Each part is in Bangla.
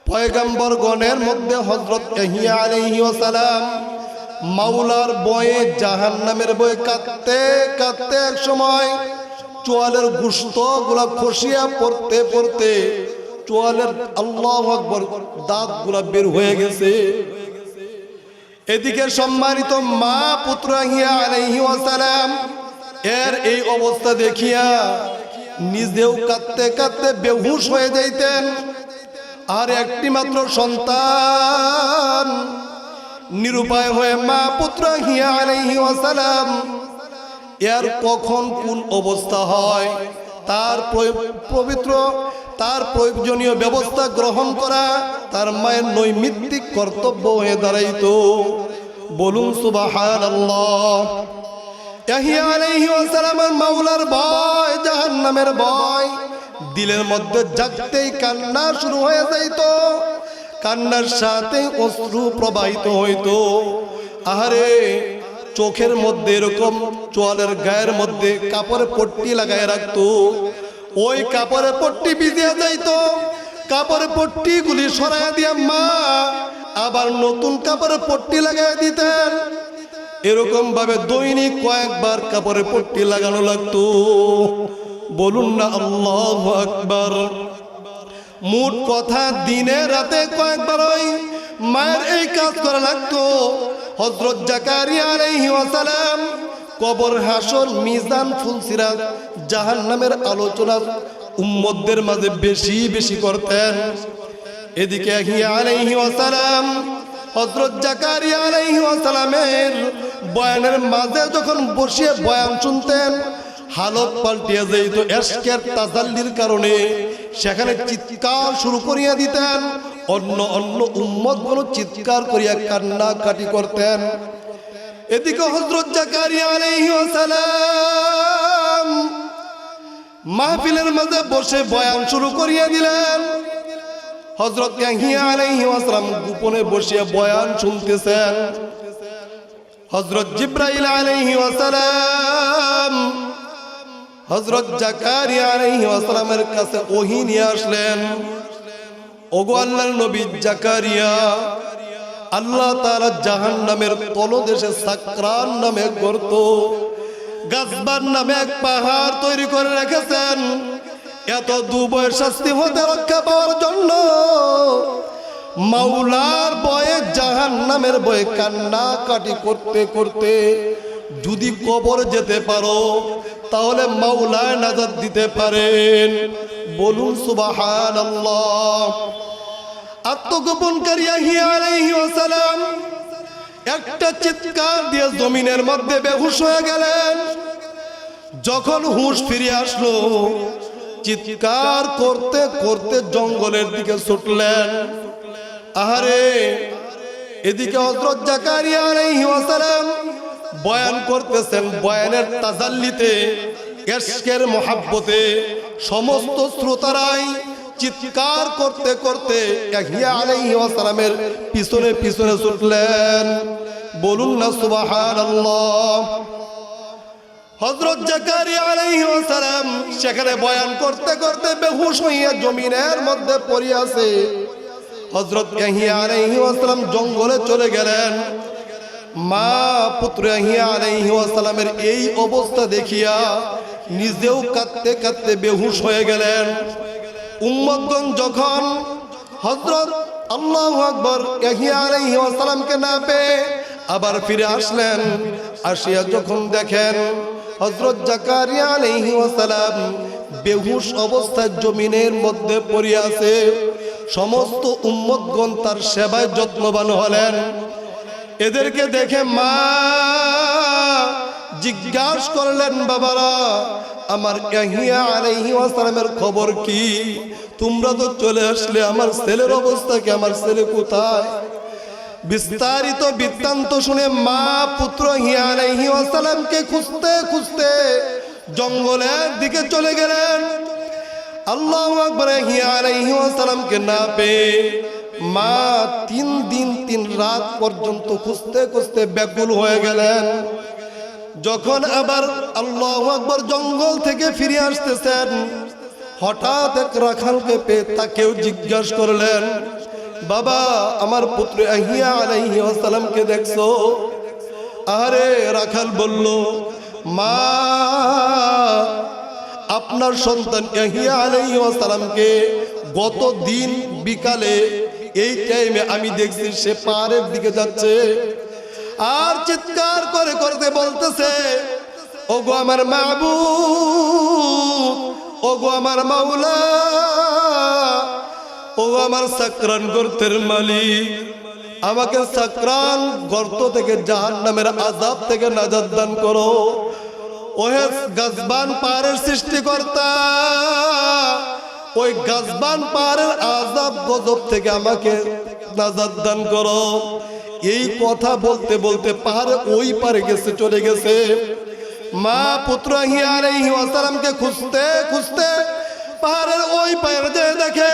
পয়গম্বরগণের মধ্যে হযরত ইয়াহইয়া আলাইহিস সালাম মাওলার বয়ে জাহান্নামের বয়ে কাঁদতে কাঁদতে এক সময় চোয়ালের গোশতগুলা খসিয়া পড়তে পড়তে চোয়ালের আল্লাহু আকবার দাঁতগুলা বের হয়ে গেছে। এদিকে সম্মানিত মা পুত্র ইয়াহইয়া আলাইহিস সালাম এর এই অবস্থা দেখিয়া নিজেও কাঁদতে কাঁদতে বেহুশ হয়ে যাইতেন। আর একটি মাত্র সন্তান নিরুপায় হয়ে মা পুত্র ইয়াহইয়া আলাইহিস সালাম এর কখন কোন অবস্থা হয় তার প্রয়োজনীয় ব্যবস্থা গ্রহণ করা তার মায়ের নৈমিত্তিক কর্তব্য হয়ে দাঁড়াইতো। বলুন সুবহানাল্লাহ। ইয়াহইয়া আলাইহিস সালামের মাওলার ভয়, জাহান্নামের ভয় দিলের মধ্যে জাগতেই কান্না শুরু হয়ে যাইত। কান্নার সাথে অশ্রু প্রবাহিত হইতো। আহারে, চোখের মধ্যে এরকম চোয়ালের গায়ের মধ্যে কাপড়ে পট্টি লাগায় রাখতো। ওই কাপড়ে পট্টি ভিজে যাইত। কাপড়ে পট্টি গুলি সরাইয়া দিয়া মা আবার নতুন কাপড়ে পট্টি লাগাই দিতেন। এরকম ভাবে দৈনিক কয়েকবার কাপড়ে পট্টি লাগানো লাগতো। বলুন না আল্লাহু আকবার। মোট কথা দিনে রাতে কয়েকবার ওই মায়ের এই কাজ করা লাগতো। হযরত জাকারিয়া আলাইহিস সালাম কবর, হাসর, মিজান, ফুলসিরাত, জাহান্নামের আলোচনা উম্মতদের মাঝে বেশি বেশি করতেন। এদিকে ইয়াহইয়া আলাইহিস সালাম হযরত জাকারিয়া আলাইহিস সালামের বয়ানের মাঝে যখন বসিয়ে বয়ান শুনতেন, হালত পাল্টিয়ে যেত এশকের তাজাল্লির কারণে। সেখানে চিৎকার শুরু করিয়া দিতেন। অন্য অন্য উম্মতগুলো চিৎকার করিয়া কান্নাকাটি করতেন। এদিকে হযরত জাকারিয়া আলাইহিস সালাম মাহফিলের মাঝে বসে বয়ান শুরু করিয়া দিলেন। হযরত ইয়াহইয়া আলাইহিস সালাম গোপনে বসে বয়ান শুনতেছেন। হযরত জিবরাইল আলাইহিস সালাম হযরত জাকারিয়া আলাইহিস সালামের কাছে ওহী নিয়ে আসলেন। ওগো আল্লাহর নবী জাকারিয়া, আল্লাহ তাআলা জাহান্নামের তলদেশে সাকরান নামে গর্ত, গাজবান নামে এক পাহাড় তৈরি করে রেখেছেন। এত দুর্ভয় শাস্তি হতে রক্ষা পাওয়ার জন্য মাওলার ভয়ে, জাহান্নামের ভয়ে কান্নাকাটি করতে করতে যদি কবর যেতে পারো তাহলে মাওলায় নাজাত দিতে পারেন। বলুন সুবহানাল্লাহ। আত্মগোপনকারী ইয়াহইয়া আলাইহিস সালাম একটা চিৎকার দিয়ে জমিনের মধ্যে বেহুশ হয়ে গেলেন। যখন হুঁশ ফিরে আসলো, চিৎকার করতে করতে জঙ্গলের দিকে ছুটলেন। আহারে, এদিকে হযরত জাকারিয়া আলাইহিস সালাম বয়ান করতেছেন। বয়ানের তাজাল্লিতে, ইশকের মোহাব্বতে সমস্ত শ্রোতারাই চিৎকার করতে করতে ইয়াহইয়া আলাইহিস সালামের পিছনে পিছনে ছুটলেন। বলুন না সুবহানাল্লাহ। হযরত জাকারিয়া আলাইহিস সালাম সেখানে বয়ান করতে করতে বেহুশ হইয়া জমিনের মধ্যে পড়ে আছে। হযরত ইয়াহইয়া আলাইহিস সালাম জঙ্গলে চলে গেলেন। মা পুত্র ইয়াহইয়া আলাইহিস সালামের এই অবস্থা দেখিয়া নিজেও কাঁদতে কাঁদতে বেহুশ হয়ে গেলেন। উম্মতগণ যখন হযরত আল্লাহু আকবার ইয়াহইয়া আলাইহিস সালামকে না পেয়ে আবার ফিরে আসলেন, আসিয়া যখন দেখেন হযরত জাকারিয়া আলাইহিস সালাম বেহুশ অবস্থায় জমিনের মধ্যে পড়ে আছে, সমস্ত উম্মতগণ তার সেবায় যত্নবান হলেন। এদেরকে দেখে মা জিজ্ঞাসা করলেন, বাবারা, আমার ইয়াহইয়া আলাইহিস সালামের খবর কি? তোমরা তো চলে আসলে, আমার ছেলের অবস্থা কি? আমার ছেলে কোথায়? বিস্তারিত বৃত্তান্ত শুনে মা পুত্র ইয়াহইয়া আলাইহিস সালামকে খুঁজতে খুঁজতে জঙ্গলের দিকে চলে গেলেন। আল্লাহু আকবার। ইয়াহইয়া আলাইহিস সালামকে না পেয়ে মা 3 দিন 3 রাত পর্যন্ত খুঁজতে খুঁজতে ব্যাকুল হয়ে গেলেন। যখন আবার আল্লাহু আকবার জঙ্গল থেকে ফিরে আসতেছেন, হঠাৎ এক রাখালকে পেয়ে তাকেও জিজ্ঞাসা করলেন, বাবা আমার পুত্র ইয়াহিয়া আলাইহিস সালামকে দেখছো? আরে রাখাল বলল, মা আপনার সন্তান ইয়াহিয়া আলাইহিস সালামকে গত দিন বিকালে এই টাইমে আমি দেখছি সে পাহাড়ের দিকে যাচ্ছে আর চিৎকার করে করতে বলতেছে, ওগো আমার মাবুদ, ওগো আমার মাওলা, ও আমার সাকরান গর্তের মালিক, আমাকে সাকরান গর্ত থেকে জাহান্নামের আযাব থেকে নাজাত দান করো। ওহে গাজবান পাহাড়ের সৃষ্টিকর্তা, ওই গাজবান পাহাড়ের আযাব গজব থেকে আমাকে নাজাত দান করো। এই কথা বলতে বলতে পাহাড়ে ওই পারে গেছে, চলে গেছে। মা পুত্র ইয়াহিয়া আলাইহিস সালামকে খুঁজতে খুঁজতে পাহাড়ের ওই পারে যেয়ে দেখে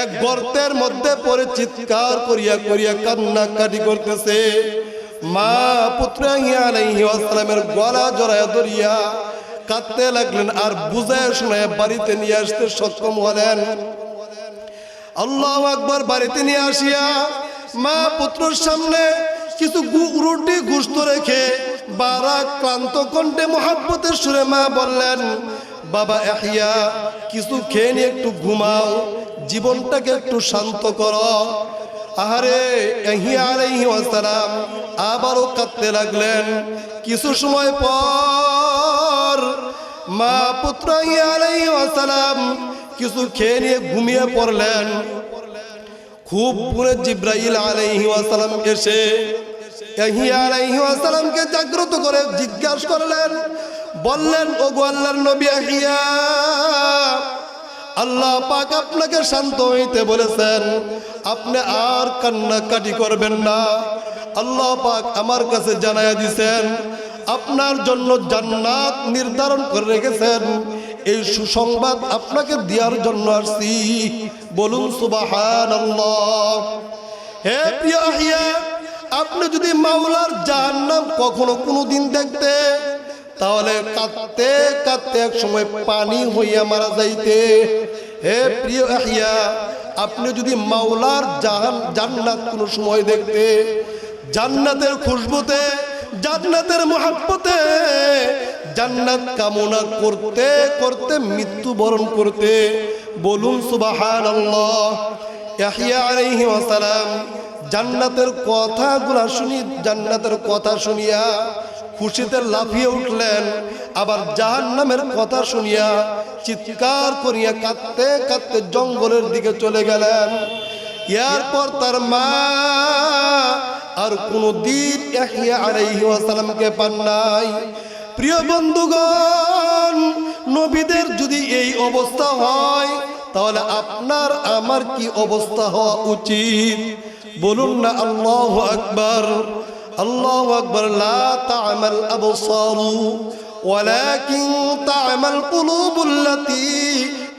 এক গর্তের মধ্যে পড়ে চিৎকার করিয়া করিয়া কান্নাকাটি করতেছে। মা পুত্র ইয়াহিয়া আলাইহিস সালামের গলা জড়ায়া ধরিয়া কাঁদতে লাগলেন আর বুঝায় শোনায় বাড়িতে নিয়ে আসতে সক্ষম হলেন। আল্লাহু আকবার। বাড়িতে নিয়ে আসিয়া মা পুত্রর সামনে কিছু রুটি গোশত রেখে বারা ক্লান্ত কণ্ঠে মুহাব্বতের সুরে মা বললেন, বাবা ইয়াহিয়া কিছু খেয়ে নিয়ে একটু ঘুমাও, জীবনটাকে একটু শান্ত করো। আহারে ইয়াহিয়া আলাইহিস সালাম আবারও কাঁদতে লাগলেন। কিছু সময় পর মা পুত্র ইয়াহিয়া আলাইহিস সালাম কিছু খেয়ে নিয়ে ঘুমিয়ে পড়লেন। খুব পরে জিবরাইল আলাইহিস সালাম এসে ইয়াহিয়া আলাইহিস সালামকে জাগ্রত করে জিজ্ঞাসা করলেন, বললেন, ওগো আল্লাহর নবী ইয়াহিয়া, আল্লাহ পাক আপনাকে শান্ত হইতে বলেছেন, আপনি আর কান্নাকাটি করবেন না। আল্লাহ পাক আমার কাছে জানায়া দিয়েছেন আপনার জন্য জান্নাত নির্ধারণ করে রেখেছেন। এই সুসংবাদ আপনাকে দেওয়ার জন্য আসছি। বলুন সুবহানাল্লাহ। হে প্রিয় ইয়াহিয়া, আপনি যদি মাওলার জাহান্নাম কখনো কোনোদিন দেখতে, তাহলে কাঁদতে কাঁদতে এক সময় পানি হইয়া মারা যাইতে। হে প্রিয় ইয়াহিয়া, আপনি যদি মাওলার জান্নাত কোনো সময় দেখতে, জান্নাতের খুশবুতে, জান্নাতের মুহাব্বতে, জান্নাত কামনা করতে করতে মৃত্যুবরণ করতে। বলুন সুবহানাল্লাহ। ইয়াহিয়া আলাইহিস সালাম জান্নাতের কথাগুলা শুনি, জান্নাতের কথা শুনিয়া খুশিতে লাফিয়ে উঠলেন। আবার জাহান্নামের কথা শুনিয়া চিৎকার করিয়া কাঁদতে কাঁদতে জঙ্গলের দিকে চলে গেলেন। এরপর তার মা আর কোনদিন ইয়াহিয়া আলাইহিস সালামকে পান নাই। প্রিয় বন্ধুগণ, নবীদের যদি এই অবস্থা হয়, তাহলে আপনার আমার কি অবস্থা হওয়া উচিত? বলুন না আল্লাহু আকবার। আল্লাহু আকবার। লা তা'মাল আবসারু ওয়ালাকিন তা'মাল কুলুবুল্লাতী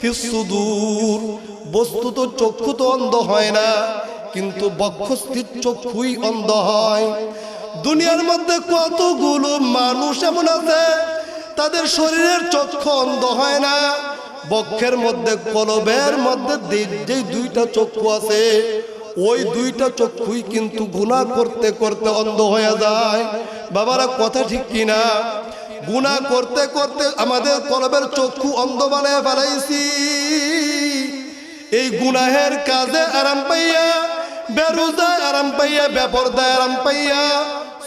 ফিস সুদূর। বস্তুত চক্ষু তো অন্ধ হয় না, কিন্তু বক্ষস্থিত চক্ষুই অন্ধ হয়। দুনিয়ার মধ্যে কতগুলো মানুষ এমন আছে তাদের শরীরের চক্ষু অন্ধ হয় না, বক্ষের মধ্যে কলবের মধ্যে যে দুইটা চক্ষু আছে, ওই দুইটা চক্ষুই কিন্তু গুনাহ করতে করতে অন্ধ হয়ে যায়। বাবারা কথা ঠিক কিনা? গুনাহ করতে করতে আমাদের কলবের চক্ষু অন্ধ বানায় ফেলাইছি। এই গুনাহের কাজে আরাম পাইয়া, বেরোজায় আরাম পাইয়া, বেপরদায় আরাম পাইয়া,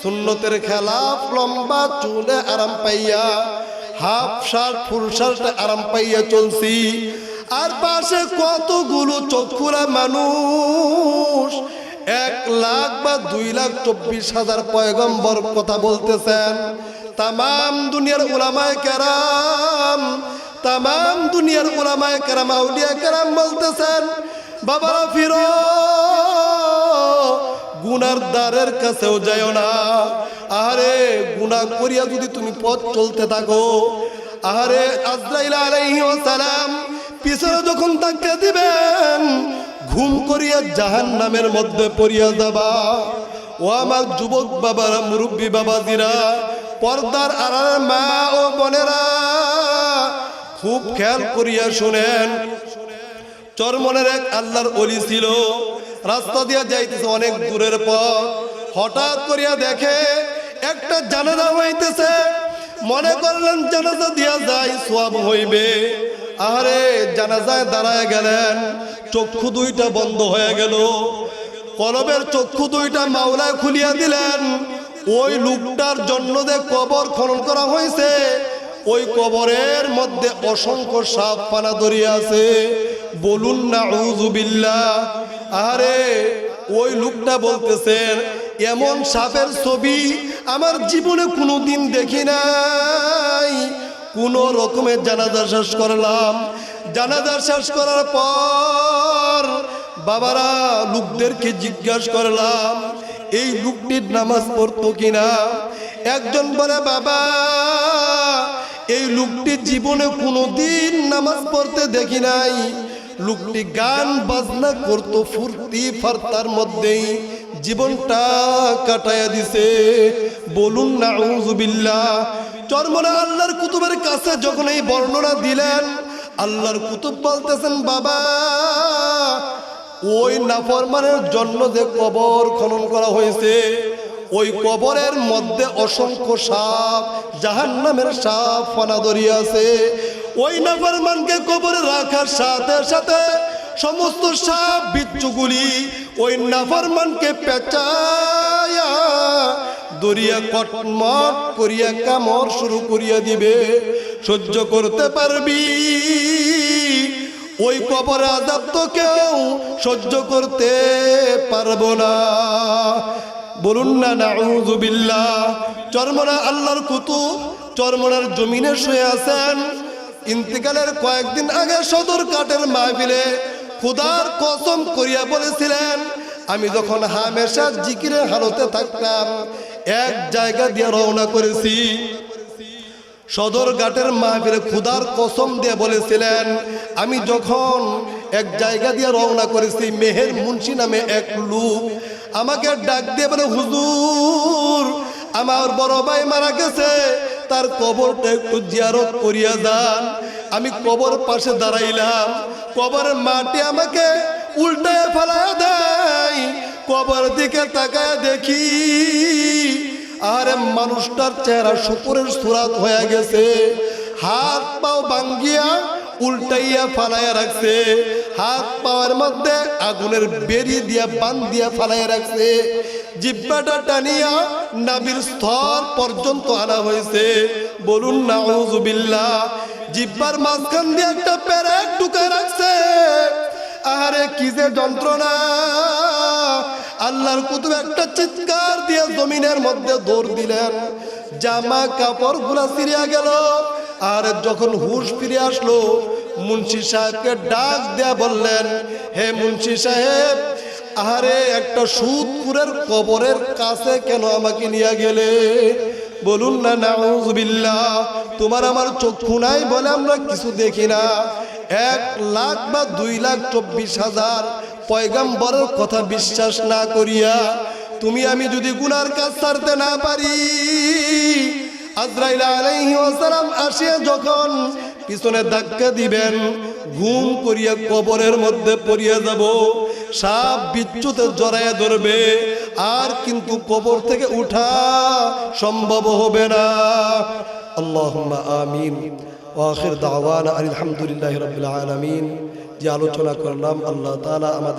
সুন্নতের খেলাফ লম্বা চুলে আরাম পাইয়া, হাফ শার্ট ফুল শার্টে আরাম পাইয়া চলছি। আর পাশে কতগুলো চক্ষুরা মানুষ 1,00,000 বা 2,24,000 পয়গম্বর কথা বলতেছেন। তামাম দুনিয়ার উলামায়ে কেরাম, তামাম দুনিয়ার উলামায়ে কেরাম, আউলিয়া কেরাম বলতেছেন, বাবা ফিরো, গুনার দ্বারের কাছেও যাও না। আরে গুনাহ করিয়া যদি তুমি পথ চলতে থাকো, আরে আজরাইল আলাইহিস সালাম পিছনে যখন ধাক্কা দিবেন, ঘুম করিয়া জাহান্নামের মধ্যে পড়িয়া যাবা। ও আমার যুবক বাবারা, মুরব্বী বাবাজিরা, পর্দার আড়ালের মা ও বোনেরা, খুব খেয়াল করিয়া শুনেন। চরমনের এক আল্লাহর ওলি ছিল, রাস্তা দিয়ে যাইতেছে অনেক দূরের পথ, হঠাৎ করিয়া দেখে একটা জানাজা হইতেছে। মনে করলেন জানাজা দিয়া যায়, সওয়াব হইবে। আরে জানাজায় দাঁড়ায় গেলেন, চক্ষু দুইটা বন্ধ হয়ে গেল। কলবের চক্ষু দুইটা মাওলা খুলিয়া দিলেন। ওই লোকটার জন্য যে কবর খনন করা হয়েছে, ওই কবরের মধ্যে অসংখ্য সাপ পানা ধরিয়া আছে। বলুন নাউযু বিল্লাহ। আরে ওই লোকটা বলতেছেন, এমন সাপের ছবি আমার জীবনে কোনোদিন দেখি নাই। কোন রকমের জানাজা শেষ করলাম। জানাজা শেষ করার পর বাবারা লোকদেরকে জিজ্ঞাসা করলাম, এই লোকটির নামাজ পড়তো কিনা? একজন বলে, বাবা এই লোকটি জীবনে কোনোদিন নামাজ পড়তে দেখি নাই। লোকটি গান বাজনা করতো, ফুর্তি ফার্তার মধ্যেই জীবনটা কাটায়া দিছে। বলুন নাউযু বিল্লাহ। চরমনা আল্লাহর কুতুবের কাছে যখন এই বর্ণনা দিলেন, আল্লাহর কুতুব বলতেছেন, বাবা ওই নাফরমানের জন্য যে কবর খনন করা হয়েছে, ওই কবরের মধ্যে অসংখ্য সাপ, জাহান্নামের সাপ ফানা ধরিয়া আছে। ওই নাফরমানকে কবরে রাখার সাথে সাথে সমস্ত সাপ বিচ্ছুগুলি ওই নাফরমানকে পেঁচায়া দরিয়া কটমট করিয়া কামড় শুরু করিয়া দিবে। সহ্য করতে পারবি? ওই কবর আযাব তো কেউ সহ্য করতে পারবো না। বলুন না নাউযু বিল্লাহ। চরমনা আল্লাহর কুতুব চরমনার জমিনে শুয়ে আছেন। ইন্তিকালের কয়েকদিন আগে সদরঘাটের মাহফিলে খোদার কসম করিয়া বলেছিলেন, আমি যখন হামেশা জিকিরের হালতে থাকতাম, এক জায়গা দিয়ে রওনা করেছি। সদরঘাটের মাহফিলে খোদার কসম দিয়ে বলেছিলেন, আমি যখন এক জায়গা দিয়ে রওনা করেছি, মেহের মুন্সি নামে এক লোক আমাকে ডাক দিয়ে বলে, হুজুর আমার বড় ভাই মারা গেছে, তার কবরটা একটু জিয়ারত করিয়া যান। আমি কবর পাশে দাঁড়াইলাম, কবরের মাটি আমাকে উল্টায় ফেলায় দেয়। কবর দিকে তাকায় দেখি, আরে মানুষটার চেহারা শুকুরের সুরাত হয়ে গেছে। হাত পাও ভাঙ্গিয়া উল্টাইয়া ফালাইয়া রাখছে, হাত পাওয়ার মধ্যে আগুনের বেরি দিয়া বান দিয়া ফালাইয়া রাখছে। জিহ্বাটা টানিয়া নাভির স্তর পর্যন্ত আনা হয়েছে। বলুন নাউযু বিল্লাহ। জিহ্বার মাঝখান দিয়ে একটা পেরেক ঢুকায় রাখছে। আরে কি যে যন্ত্রণা! আল্লাহর কুতুব একটা চিৎকার দিয়ে জমিনের মধ্যে দৌড় দিলেন। জামা কাপড় গুলা ছিঁড়িয়া গেল। আর যখন হুশ ফিরে আসলো, মুন্সি সাহেবকে ডাক দেয়া বললেন, হে মুন্সি সাহেব, আরে একটা সুদখোরের কবরের কাছে কেন আমাকে নিয়ে গেলে? বলুন না নাউযু বিল্লাহ। তোমার আমার চক্ষু নাই বলে আমরা কিছু দেখি না। 1,00,000 বা 2,24,000 পয়গম্বরের কথা বিশ্বাস না করিয়া তুমি আমি যদি গুনার কাজ ছাড়তে না পারি, আজরাইল আলাইহিস সালাম আসিয়া যখন পিছনে ধাক্কা দিবেন, ঘুম করিয়া কবরের মধ্যে পড়িয়া যাব। সাপ বিচ্যুতে জড়াইয়া ধরবে, আর কিন্তু কবর থেকে উঠা সম্ভব হবে না। আল্লাহুম্মা আমিন। ওয়া আখির দাওয়ানা আলহামদুলিল্লাহি রাব্বিল আলামিন। যে আলোচনা করলাম, আল্লাহ তাআলা আমাদের